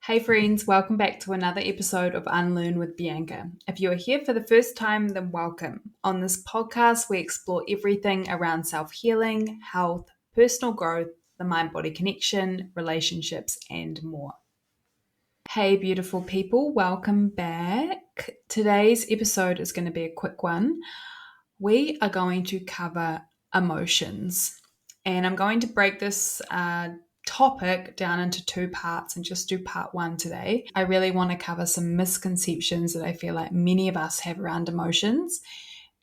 Hey friends, welcome back to another episode of Unlearn with Bianca. If you are here for the first time, then welcome. On this podcast, we explore everything around self-healing, health, personal growth, the mind-body connection, relationships, and more. Hey beautiful people, welcome back. Today's episode is going to be a quick one. We are going to cover emotions, and I'm going to break this topic down into two parts and just do part one today. I really want to cover some misconceptions that I feel like many of us have around emotions.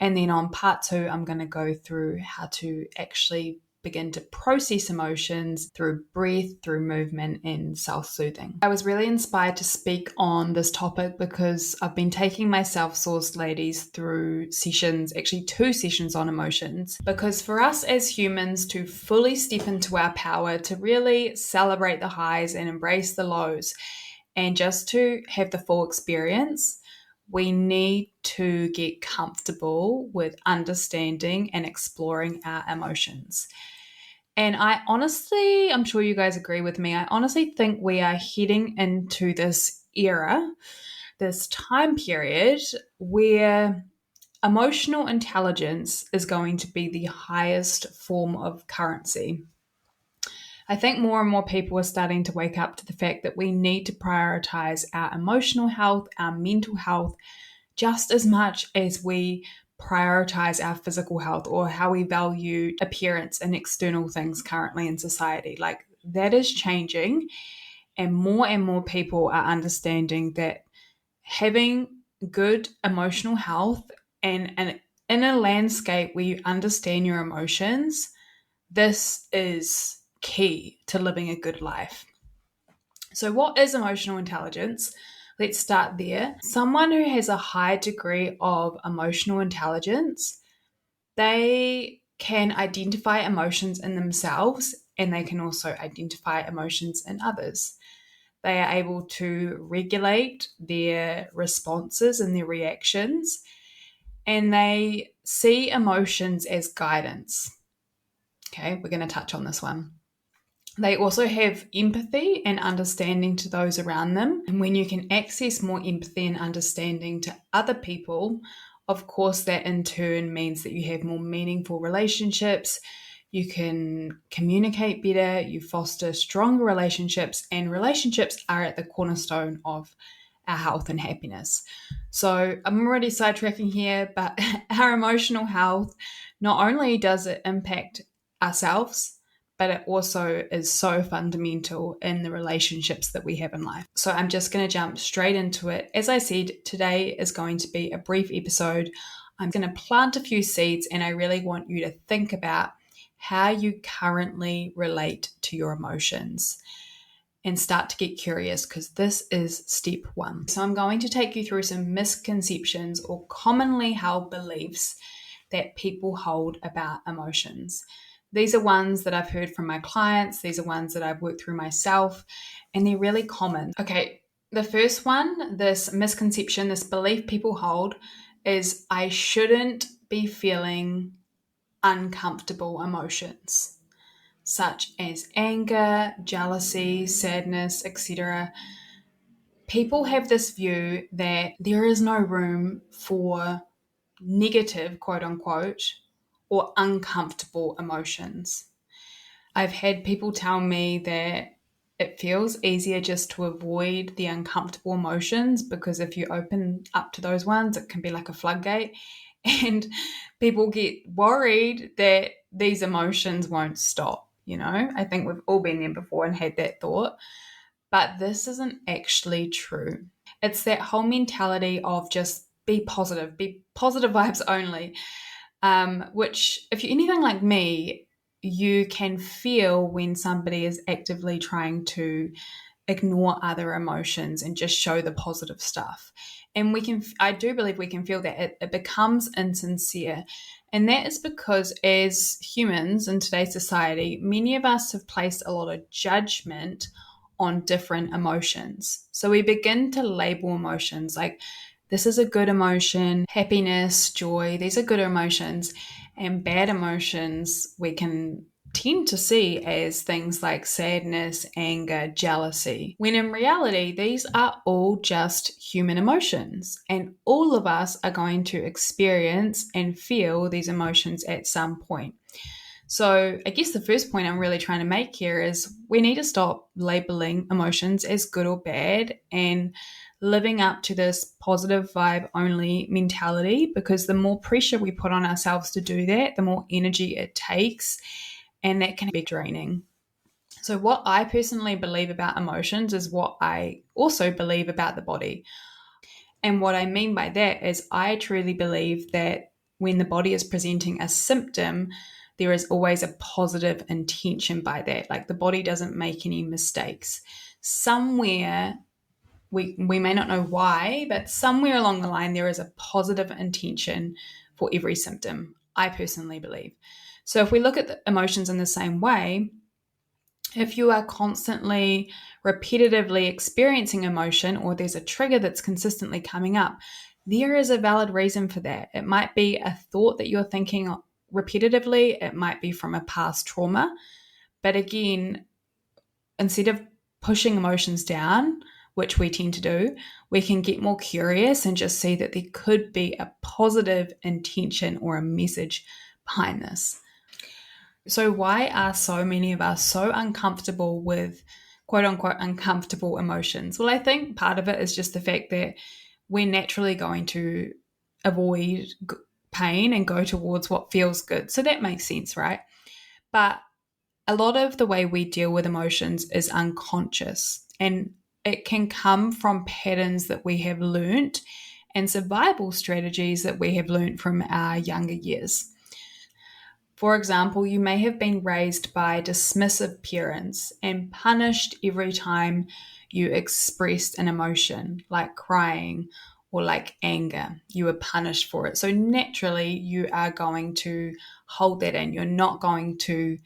And then on part two, I'm going to go through how to actually begin to process emotions through breath, through movement, and self-soothing. I was really inspired to speak on this topic because I've been taking my self-sourced ladies through sessions, actually 2 sessions on emotions, because for us as humans to fully step into our power, to really celebrate the highs and embrace the lows, and just to have the full experience, we need to get comfortable with understanding and exploring our emotions. And I'm sure you guys agree with me, I honestly think we are heading into this era, this time period where emotional intelligence is going to be the highest form of currency. I think more and more people are starting to wake up to the fact that we need to prioritize our emotional health, our mental health, just as much as we prioritize our physical health or how we value appearance and external things currently in society. Like that is changing, and more people are understanding that having good emotional health and in a landscape where you understand your emotions, this is key to living a good life. So, what is emotional intelligence? Let's start there. Someone who has a high degree of emotional intelligence, they can identify emotions in themselves and they can also identify emotions in others. They are able to regulate their responses and their reactions, and they see emotions as guidance. Okay, we're going to touch on this one. They also have empathy and understanding to those around them. And when you can access more empathy and understanding to other people, of course, that in turn means that you have more meaningful relationships, you can communicate better, you foster stronger relationships, and relationships are at the cornerstone of our health and happiness. So I'm already sidetracking here, but our emotional health, not only does it impact ourselves, but it also is so fundamental in the relationships that we have in life. So I'm just going to jump straight into it. As I said, today is going to be a brief episode. I'm going to plant a few seeds, and I really want you to think about how you currently relate to your emotions and start to get curious, because this is step one. So I'm going to take you through some misconceptions or commonly held beliefs that people hold about emotions. These are ones that I've heard from my clients. These are ones that I've worked through myself, and they're really common. Okay, the first one, this misconception, this belief people hold is I shouldn't be feeling uncomfortable emotions, such as anger, jealousy, sadness, etc. People have this view that there is no room for negative, quote unquote, or uncomfortable emotions. I've had people tell me that it feels easier just to avoid the uncomfortable emotions because if you open up to those ones, it can be like a floodgate. And people get worried that these emotions won't stop. I think we've all been there before and had that thought. But this isn't actually true. It's that whole mentality of just be positive vibes only, which, if you're anything like me, you can feel when somebody is actively trying to ignore other emotions and just show the positive stuff. And I do believe we can feel that it becomes insincere. And that is because as humans in today's society, many of us have placed a lot of judgment on different emotions. So we begin to label emotions like this is a good emotion, happiness, joy, these are good emotions, and bad emotions we can tend to see as things like sadness, anger, jealousy, when in reality, these are all just human emotions. And all of us are going to experience and feel these emotions at some point. So, I guess the first point I'm really trying to make here is we need to stop labeling emotions as good or bad and living up to this positive vibe only mentality, because the more pressure we put on ourselves to do that, the more energy it takes, and that can be draining. So, what I personally believe about emotions is what I also believe about the body. And what I mean by that is, I truly believe that when the body is presenting a symptom, there is always a positive intention by that. Like the body doesn't make any mistakes. Somewhere, we may not know why, but somewhere along the line, there is a positive intention for every symptom, I personally believe. So if we look at the emotions in the same way, if you are constantly repetitively experiencing emotion, or there's a trigger that's consistently coming up, there is a valid reason for that. It might be a thought that you're thinking repetitively, it might be from a past trauma. But again, instead of pushing emotions down, which we tend to do, we can get more curious and just see that there could be a positive intention or a message behind this. So, why are so many of us so uncomfortable with quote unquote uncomfortable emotions? Well, I think part of it is just the fact that we're naturally going to avoid pain and go towards what feels good. So, that makes sense, right? But a lot of the way we deal with emotions is unconscious, and it can come from patterns that we have learnt and survival strategies that we have learnt from our younger years. For example, you may have been raised by dismissive parents and punished every time you expressed an emotion, like crying or like anger. You were punished for it. So naturally, you are going to hold that in. You're not going to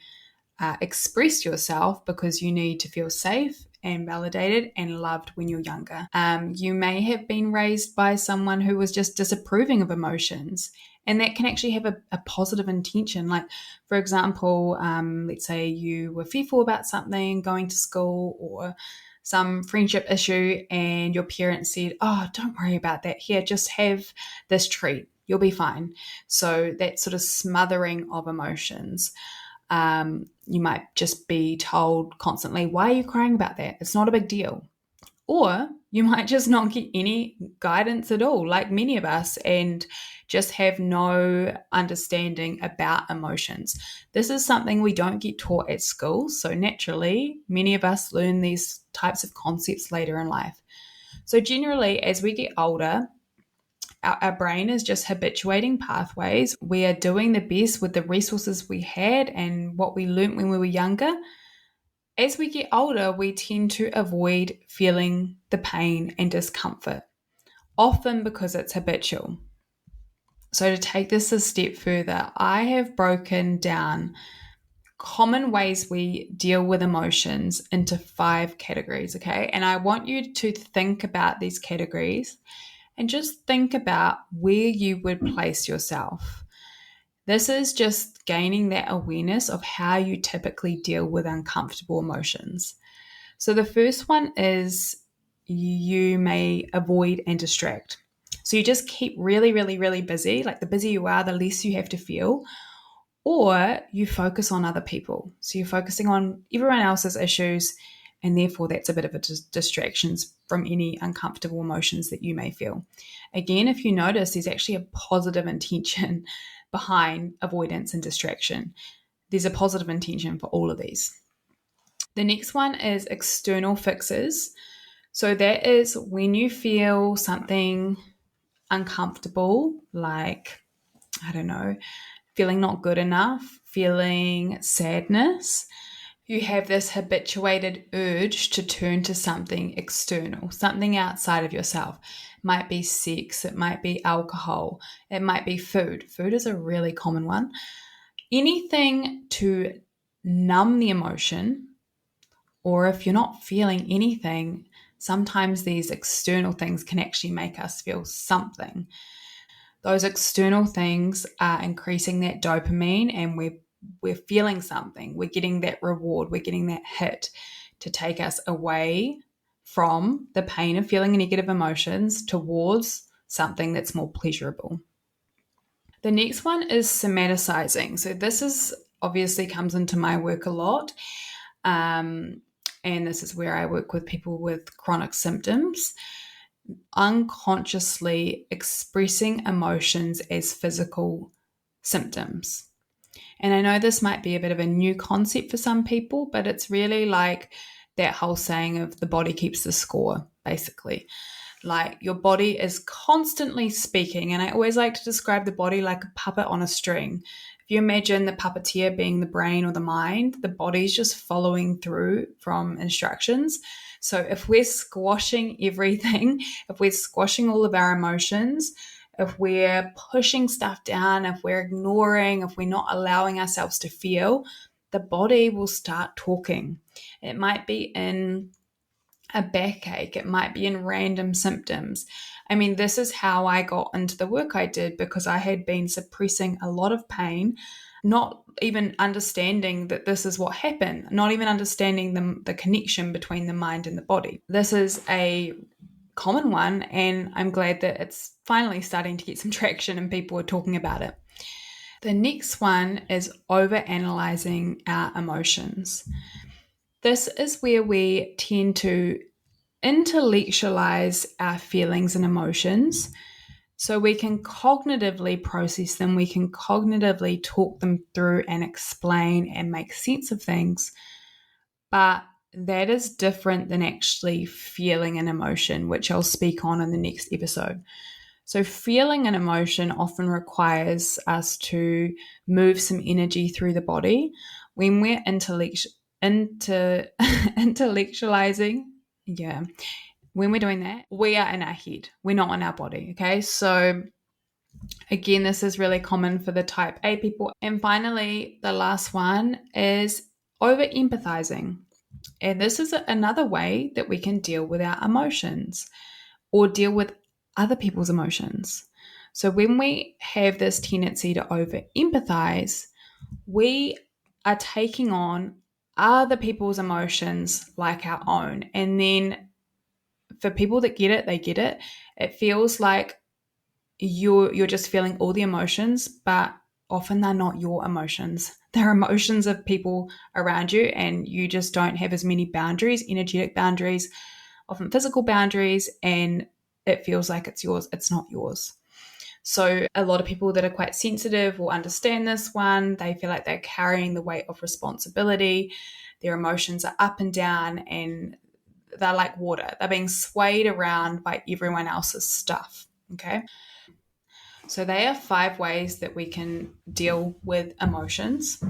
express yourself because you need to feel safe and validated and loved when you're younger. You may have been raised by someone who was just disapproving of emotions, and that can actually have a positive intention. Like, for example, let's say you were fearful about something going to school or some friendship issue, and your parents said, "Oh, don't worry about that. Here, just have this treat. You'll be fine." So that sort of smothering of emotions. You might just be told constantly, "Why are you crying about that? It's not a big deal." Or you might just not get any guidance at all, like many of us, and just have no understanding about emotions. This is something we don't get taught at school. So naturally, many of us learn these types of concepts later in life. So generally, as we get older, our brain is just habituating pathways. We are doing the best with the resources we had and what we learnt when we were younger. As we get older, we tend to avoid feeling the pain and discomfort, often because it's habitual. So, to take this a step further, I have broken down common ways we deal with emotions into 5 categories, okay? And I want you to think about these categories and just think about where you would place yourself. This is just gaining that awareness of how you typically deal with uncomfortable emotions. So the first one is you may avoid and distract. So you just keep really, really, really busy. Like the busier you are, the less you have to feel. Or you focus on other people. So you're focusing on everyone else's issues, and therefore that's a bit of a distraction from any uncomfortable emotions that you may feel. Again, if you notice, there's actually a positive intention behind avoidance and distraction. There's a positive intention for all of these. The next one is external fixes. So that is when you feel something uncomfortable, like, I don't know, feeling not good enough, feeling sadness, you have this habituated urge to turn to something external, something outside of yourself. It might be sex, it might be alcohol, it might be food. Food is a really common one. Anything to numb the emotion, or if you're not feeling anything, sometimes these external things can actually make us feel something. Those external things are increasing that dopamine, and we're feeling something, we're getting that reward, we're getting that hit to take us away from the pain of feeling negative emotions towards something that's more pleasurable. The next one is somaticizing. So this is obviously comes into my work a lot. And this is where I work with people with chronic symptoms, unconsciously expressing emotions as physical symptoms. And I know this might be a bit of a new concept for some people, but it's really like that whole saying of the body keeps the score, basically. Like your body is constantly speaking. And I always like to describe the body like a puppet on a string. If you imagine the puppeteer being the brain or the mind, the body's just following through from instructions. So if we're squashing everything, if we're squashing all of our emotions, if we're pushing stuff down, if we're ignoring, if we're not allowing ourselves to feel, the body will start talking. It might be in a backache, it might be in random symptoms. I mean, this is how I got into the work I did because I had been suppressing a lot of pain, not even understanding that this is what happened, not even understanding the connection between the mind and the body. This is a common one, and I'm glad that it's finally starting to get some traction and people are talking about it. The next one is overanalyzing our emotions. This is where we tend to intellectualize our feelings and emotions so we can cognitively process them, we can cognitively talk them through and explain and make sense of things. But that is different than actually feeling an emotion, which I'll speak on in the next episode. So feeling an emotion often requires us to move some energy through the body. When we're intellectualizing, when we're doing that, we are in our head. We're not in our body, okay? So again, this is really common for the type A people. And finally, the last one is over empathizing. And this is another way that we can deal with our emotions or deal with other people's emotions. So when we have this tendency to over empathize, we are taking on other people's emotions like our own. And then for people that get it, they get it. It feels like you're just feeling all the emotions, but often they're not your emotions. They're emotions of people around you, and you just don't have as many boundaries, energetic boundaries, often physical boundaries, and it feels like it's yours. It's not yours. So a lot of people that are quite sensitive will understand this one. They feel like they're carrying the weight of responsibility. Their emotions are up and down, and they're like water. They're being swayed around by everyone else's stuff. Okay. So they are 5 ways that we can deal with emotions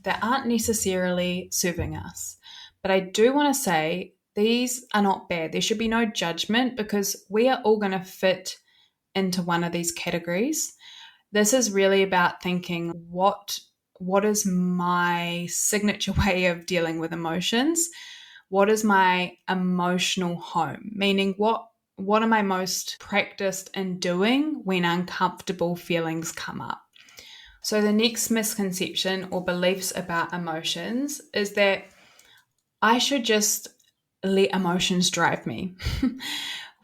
that aren't necessarily serving us. But I do want to say these are not bad. There should be no judgment because we are all going to fit into one of these categories. This is really about thinking what is my signature way of dealing with emotions? What is my emotional home? Meaning what am I most practiced in doing when uncomfortable feelings come up? So the next misconception or beliefs about emotions is that I should just let emotions drive me,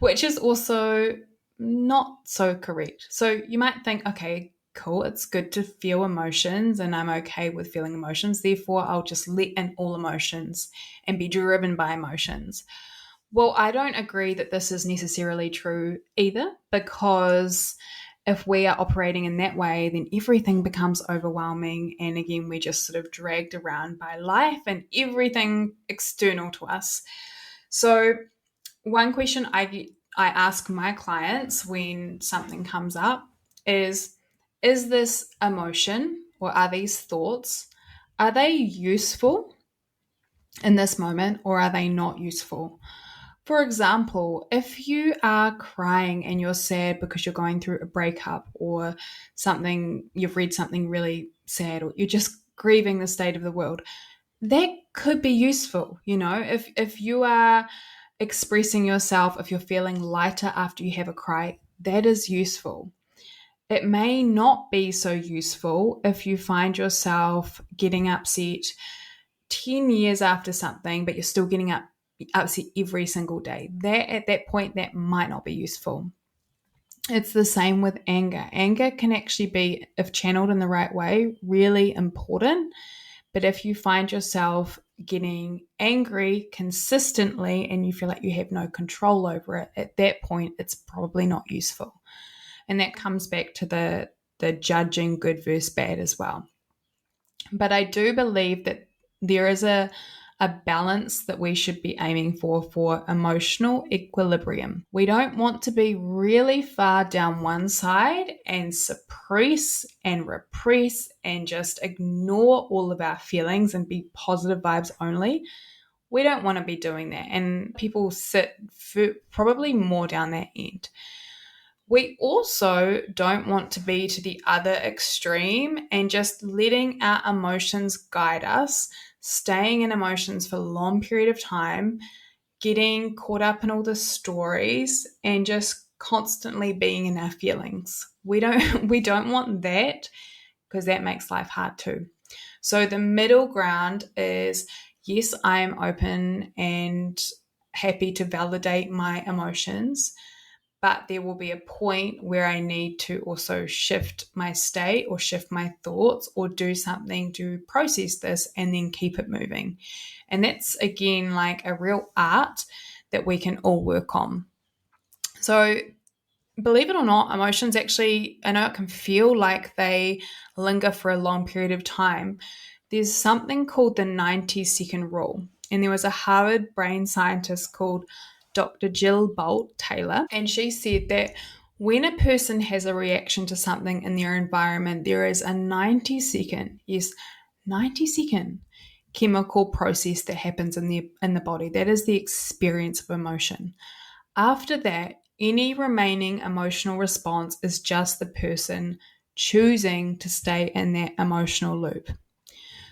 which is also not so correct. So you might think, okay, cool, it's good to feel emotions and I'm okay with feeling emotions. Therefore, I'll just let in all emotions and be driven by emotions. Well, I don't agree that this is necessarily true either, because if we are operating in that way, then everything becomes overwhelming. And again, we're just sort of dragged around by life and everything external to us. So, one question I ask my clients when something comes up is this emotion or are these thoughts, are they useful in this moment or are they not useful? For example, if you are crying and you're sad because you're going through a breakup or something, you've read something really sad, or you're just grieving the state of the world, that could be useful. You know, if you are expressing yourself, if you're feeling lighter after you have a cry, that is useful. It may not be so useful if you find yourself getting upset 10 years after something, but you're still getting upset every single day. That at that point, that might not be useful. It's the same with anger. Anger can actually be, if channeled in the right way, really important. But if you find yourself getting angry consistently and you feel like you have no control over it, at that point, it's probably not useful. And that comes back to the judging good versus bad as well. But I do believe that there is a balance that we should be aiming for emotional equilibrium. We don't want to be really far down one side and suppress and repress and just ignore all of our feelings and be positive vibes only. We don't want to be doing that. And people sit probably more down that end. We also don't want to be to the other extreme and just letting our emotions guide us, staying in emotions for a long period of time, getting caught up in all the stories and just constantly being in our feelings. We don't want that, because that makes life hard too. So the middle ground is, yes, I am open and happy to validate my emotions, but there will be a point where I need to also shift my state or shift my thoughts or do something to process this and then keep it moving. And that's, again, like a real art that we can all work on. So, believe it or not, emotions actually, I know it can feel like they linger for a long period of time. There's something called the 90-second rule. And there was a Harvard brain scientist called Dr. Jill Bolt Taylor, and she said that when a person has a reaction to something in their environment, there is a 90-second, yes, 90-second chemical process that happens in the body. That is the experience of emotion. After that, any remaining emotional response is just the person choosing to stay in that emotional loop.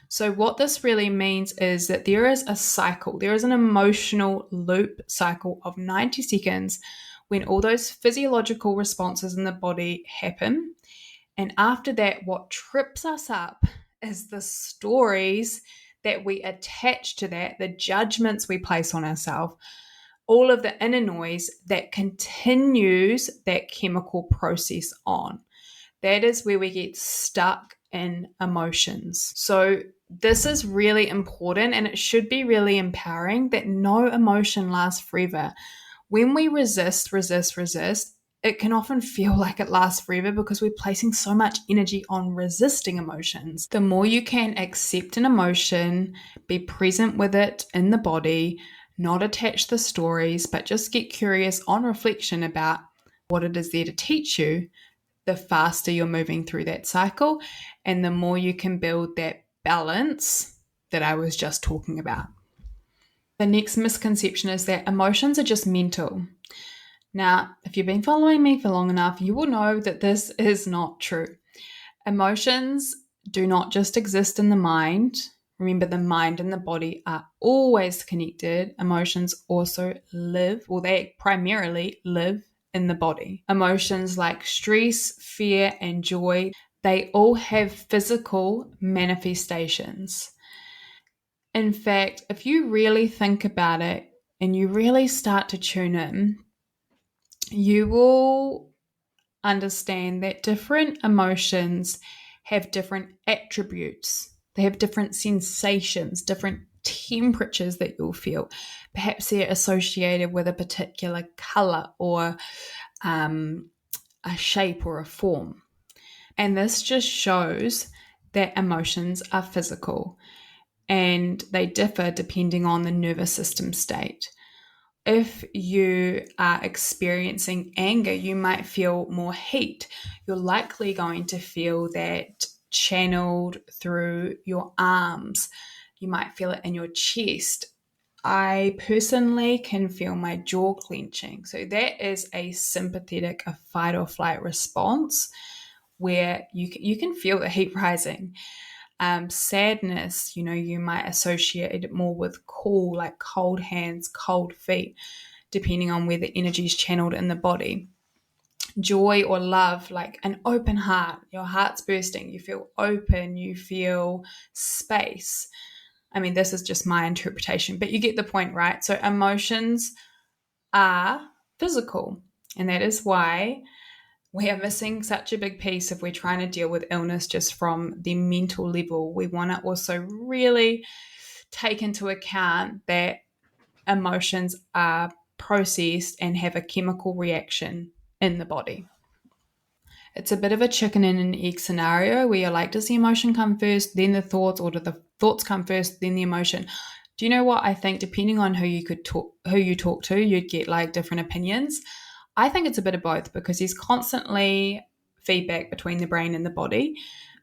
So, what this really means is that there is a cycle, there is an emotional loop cycle of 90 seconds when all those physiological responses in the body happen. And after that, what trips us up is the stories that we attach to that, the judgments we place on ourselves, all of the inner noise that continues that chemical process on. That is where we get stuck in emotions. So this is really important, and it should be really empowering that no emotion lasts forever. When we resist, it can often feel like it lasts forever because we're placing so much energy on resisting emotions. The more you can accept an emotion, be present with it in the body, not attach the stories, but just get curious on reflection about what it is there to teach you, the faster you're moving through that cycle and the more you can build that balance that I was just talking about. The next misconception is that emotions are just mental. Now, if you've been following me for long enough, you will know that this is not true. Emotions do not just exist in the mind. Remember, the mind and the body are always connected. Emotions also live, or they primarily live in the body. Emotions like stress, fear, and joy, they all have physical manifestations. In fact, if you really think about it and you really start to tune in, you will understand that different emotions have different attributes. They have different sensations, different temperatures that you'll feel. Perhaps they're associated with a particular color or a shape or a form. And this just shows that emotions are physical and they differ depending on the nervous system state. If you are experiencing anger, you might feel more heat. You're likely going to feel that channeled through your arms. You might feel it in your chest. I personally can feel my jaw clenching. So that is a sympathetic, a fight or flight response where you can feel the heat rising. Sadness, you might associate it more with cool, like cold hands, cold feet, depending on where the energy is channeled in the body. joy or love, like an open heart. Your heart's bursting. You feel open. You feel space. I mean, this is just my interpretation, but you get the point, right? So emotions are physical. And that is why we are missing such a big piece if we're trying to deal with illness just from the mental level. We want to also really take into account that emotions are processed and have a chemical reaction in the body. It's a bit of a chicken and an egg scenario where you're like, does the emotion come first, then the thoughts, or do the thoughts come first, then the emotion? Do you know what I think? Depending on who you talk to, you'd get like different opinions. I think it's a bit of both because there's constantly feedback between the brain and the body.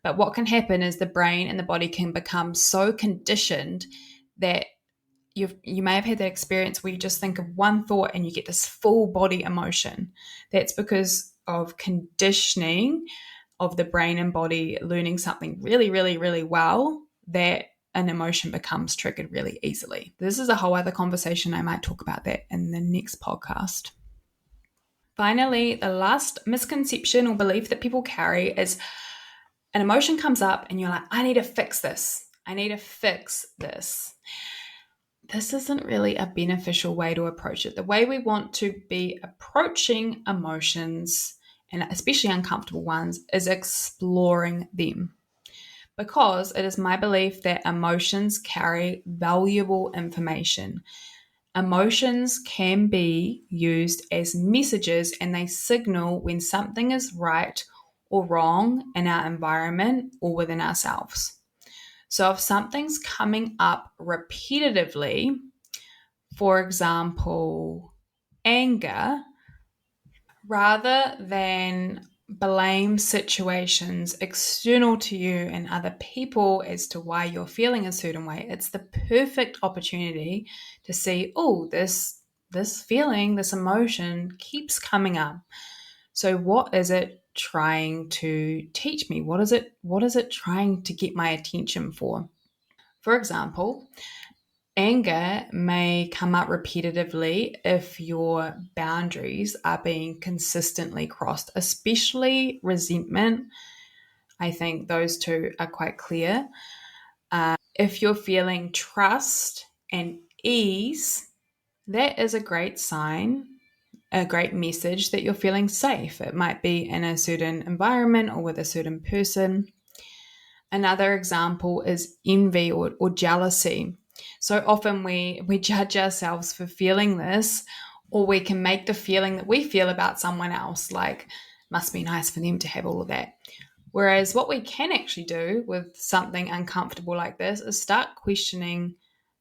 But what can happen is the brain and the body can become so conditioned that you may have had that experience where you just think of one thought and you get this full body emotion. That's because of conditioning of the brain and body learning something really, really, really well, that an emotion becomes triggered really easily. This is a whole other conversation. I might talk about that in the next podcast. Finally, the last misconception or belief that people carry is an emotion comes up and you're like, I need to fix this. I need to fix this. This isn't really a beneficial way to approach it. The way we want to be approaching emotions, and especially uncomfortable ones, is exploring them. Because it is my belief that emotions carry valuable information. Emotions can be used as messages and they signal when something is right or wrong in our environment or within ourselves. So if something's coming up repetitively, for example, anger, rather than blame situations external to you and other people as to why you're feeling a certain way, it's the perfect opportunity to see, oh, this feeling, this emotion keeps coming up. So what is it trying to teach me? What is it trying to get my attention for? For example, anger may come up repetitively if your boundaries are being consistently crossed, especially resentment. I think those two are quite clear. If you're feeling trust and ease, that is a great sign, a great message that you're feeling safe. It might be in a certain environment or with a certain person. Another example is envy or jealousy. So often we judge ourselves for feeling this, or we can make the feeling that we feel about someone else, like, must be nice for them to have all of that. Whereas what we can actually do with something uncomfortable like this is start questioning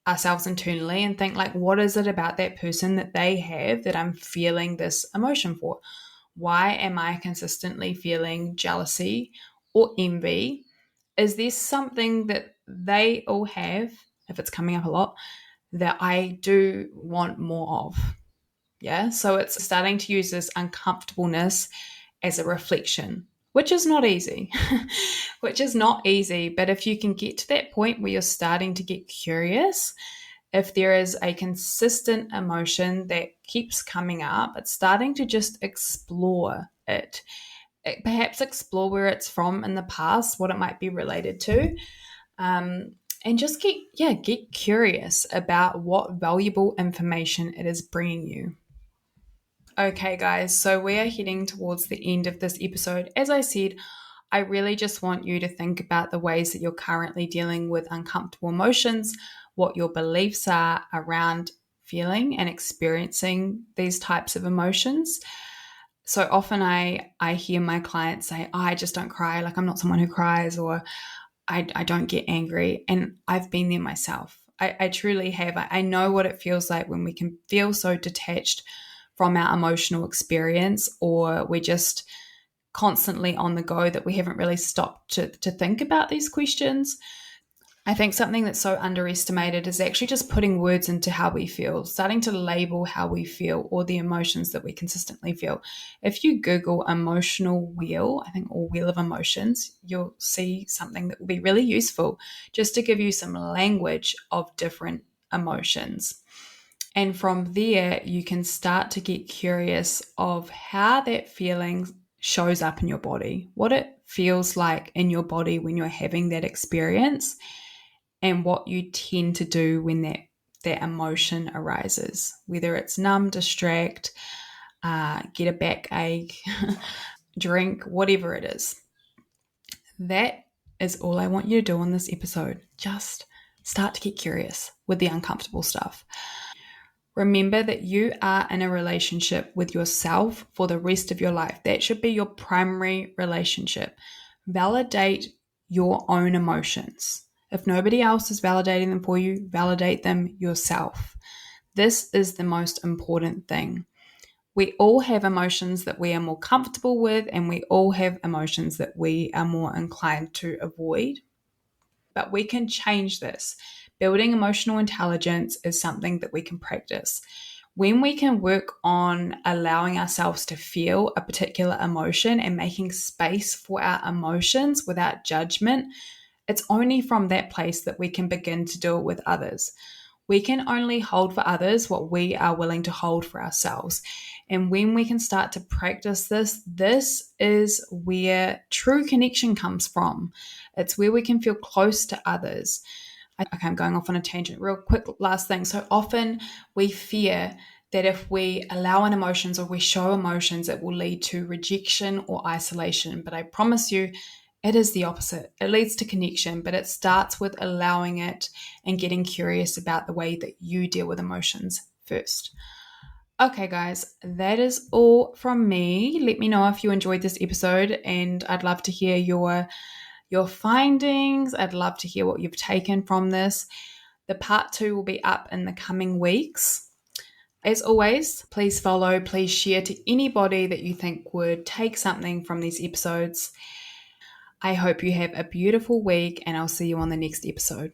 ourselves internally and think, like, what is it about that person that they have that I'm feeling this emotion for? Why am I consistently feeling jealousy or envy? Is there something that they all have, if it's coming up a lot, that I do want more of? Yeah. So it's starting to use this uncomfortableness as a reflection, which is not easy, which is not easy. But if you can get to that point where you're starting to get curious, if there is a consistent emotion that keeps coming up, it's starting to just explore it. Perhaps explore where it's from in the past, what it might be related to, and just get curious about what valuable information it is bringing you. Okay, guys, so we are heading towards the end of this episode. As I said, I really just want you to think about the ways that you're currently dealing with uncomfortable emotions, what your beliefs are around feeling and experiencing these types of emotions. So often I hear my clients say, oh, I just don't cry, like I'm not someone who cries, or I don't get angry. And I've been there myself. I truly have. I know what it feels like when we can feel so detached from our emotional experience, or we're just constantly on the go that we haven't really stopped to think about these questions. I think something that's so underestimated is actually just putting words into how we feel, starting to label how we feel or the emotions that we consistently feel. If you Google emotional wheel, I think, or wheel of emotions, you'll see something that will be really useful just to give you some language of different emotions. And from there, you can start to get curious of how that feeling shows up in your body, what it feels like in your body when you're having that experience, and what you tend to do when that emotion arises, whether it's numb, distract, get a backache, drink, whatever it is. That is all I want you to do on this episode. Just start to get curious with the uncomfortable stuff. Remember that you are in a relationship with yourself for the rest of your life. That should be your primary relationship. Validate your own emotions. If nobody else is validating them for you, validate them yourself. This is the most important thing. We all have emotions that we are more comfortable with, and we all have emotions that we are more inclined to avoid. But we can change this. Building emotional intelligence is something that we can practice. When we can work on allowing ourselves to feel a particular emotion and making space for our emotions without judgment, it's only from that place that we can begin to do it with others. We can only hold for others what we are willing to hold for ourselves. And when we can start to practice this, this is where true connection comes from. It's where we can feel close to others. Okay, I'm going off on a tangent. Real quick, last thing. So often we fear that if we allow in emotions or we show emotions, it will lead to rejection or isolation. But I promise you, it is the opposite. It leads to connection, but it starts with allowing it and getting curious about the way that you deal with emotions first. Okay, guys, that is all from me. Let me know if you enjoyed this episode, and I'd love to hear your findings. I'd love to hear what you've taken from this. The part 2 will be up in the coming weeks. As always, please follow, please share to anybody that you think would take something from these episodes. I hope you have a beautiful week, and I'll see you on the next episode.